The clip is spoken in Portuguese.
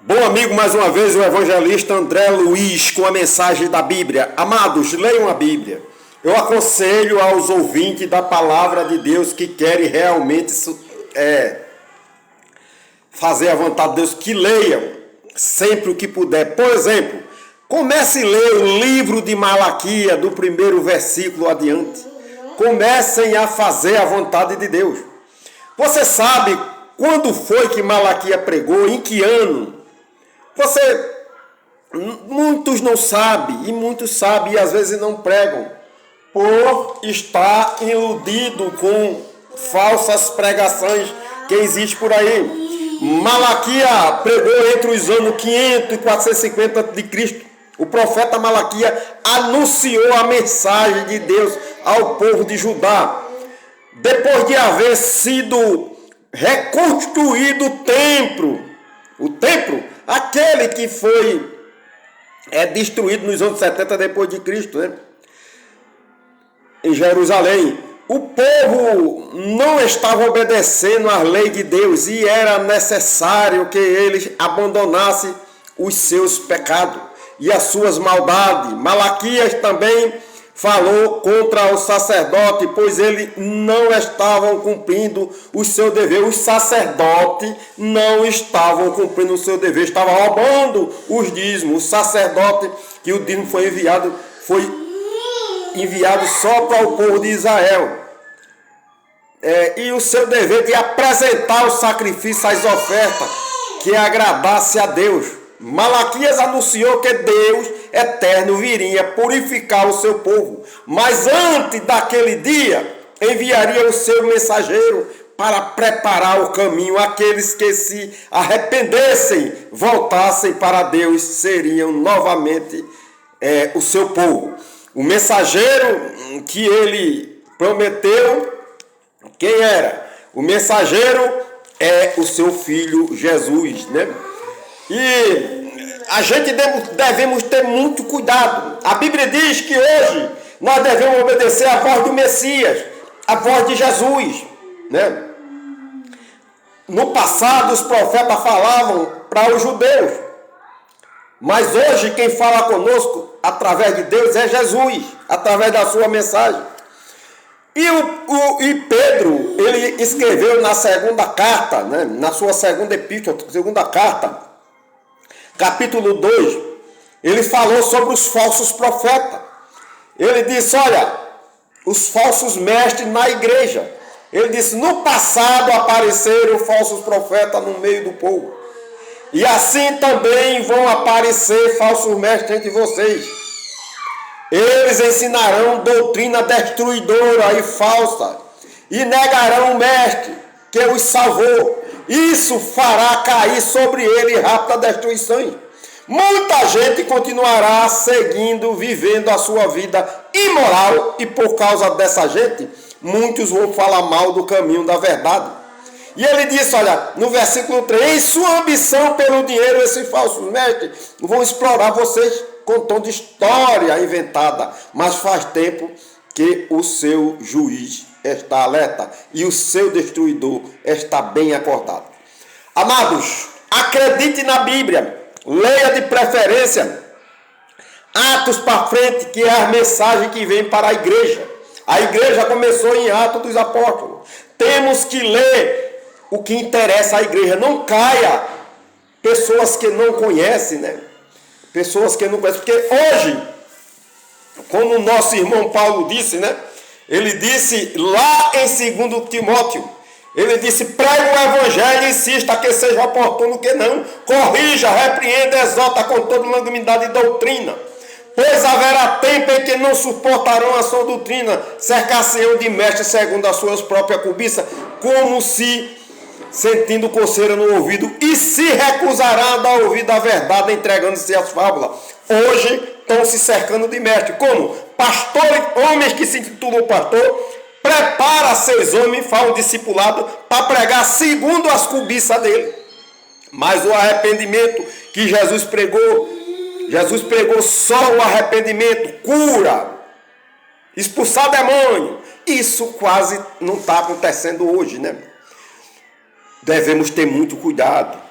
Bom amigo, mais uma vez o evangelista André Luiz com a mensagem da Bíblia. Amados, leiam a Bíblia. Eu aconselho aos ouvintes da palavra de Deus que querem realmente fazer a vontade de Deus, que leiam sempre o que puder. Por exemplo, comece a ler o livro de Malaquias, do primeiro versículo adiante. Comecem a fazer a vontade de Deus. Você sabe quando foi que Malaquias pregou? Em que ano? Muitos não sabem, e muitos sabem e às vezes não pregam, por estar iludido com falsas pregações que existem por aí. Malaquias pregou entre os anos 500 e 450 a.C. O profeta Malaquias anunciou a mensagem de Deus ao povo de Judá. Depois de haver sido reconstruído o templo, aquele que foi destruído nos anos 70 depois de Cristo, né? Em Jerusalém, o povo não estava obedecendo às leis de Deus e era necessário que eles abandonassem os seus pecados e as suas maldades. Malaquias também falou contra o sacerdote, pois eles não estavam cumprindo o seu dever. Os sacerdotes não estavam cumprindo o seu dever, estavam roubando os dízimos. O sacerdote, que o dízimo foi enviado só para o povo de Israel. E o seu dever de apresentar o sacrifício, as ofertas, que agradasse a Deus. Malaquias anunciou que Deus eterno viria purificar o seu povo, mas antes daquele dia enviaria o seu mensageiro para preparar o caminho. Aqueles que se arrependessem, voltassem para Deus, seriam novamente o seu povo. O mensageiro que ele prometeu, quem era? O mensageiro é o seu filho Jesus, né? E a gente devemos ter muito cuidado. A Bíblia diz que hoje nós devemos obedecer à voz do Messias, à voz de Jesus, né? No passado os profetas falavam para os judeus, mas hoje quem fala conosco através de Deus é Jesus, através da sua mensagem. E Pedro, ele escreveu na segunda carta, né? Na sua segunda epístola, segunda carta, capítulo 2, ele falou sobre os falsos profetas. Ele disse, olha, os falsos mestres na igreja. Ele disse, no passado apareceram falsos profetas no meio do povo. E assim também vão aparecer falsos mestres entre vocês. Eles ensinarão doutrina destruidora e falsa, e negarão o mestre que os salvou. Isso fará cair sobre ele rápida destruição. Muita gente continuará seguindo, vivendo a sua vida imoral, e por causa dessa gente, muitos vão falar mal do caminho da verdade. E ele disse, olha, no versículo 3, em sua ambição pelo dinheiro, esses falsos mestres vão explorar vocês com tom de história inventada, mas faz tempo que o seu juiz está alerta e o seu destruidor está bem acordado. Amados, acredite na Bíblia, leia de preferência Atos para frente, que é a mensagem que vem para a igreja. A igreja começou em Atos dos Apóstolos. Temos que ler o que interessa à igreja. Não caia pessoas que não conhecem, né? Pessoas que não conhecem. Porque hoje, como o nosso irmão Paulo disse, né? Ele disse lá em 2 Timóteo, ele disse, pregue o evangelho e insista que seja oportuno que não. Corrija, repreenda, exorta com toda longanimidade e doutrina. Pois haverá tempo em que não suportarão a sua doutrina, cercar-se-ão de mestre segundo as suas próprias cobiças, como se sentindo coceira no ouvido, e se recusarão a dar ouvido à verdade, entregando-se às fábulas. Hoje estão se cercando de mestre, como pastores, homens que se intitulam pastor, prepara seus homens, falam discipulado, para pregar segundo as cobiças dele. Mas o arrependimento que Jesus pregou só o arrependimento, cura, expulsar demônio. Isso quase não está acontecendo hoje, né? Devemos ter muito cuidado.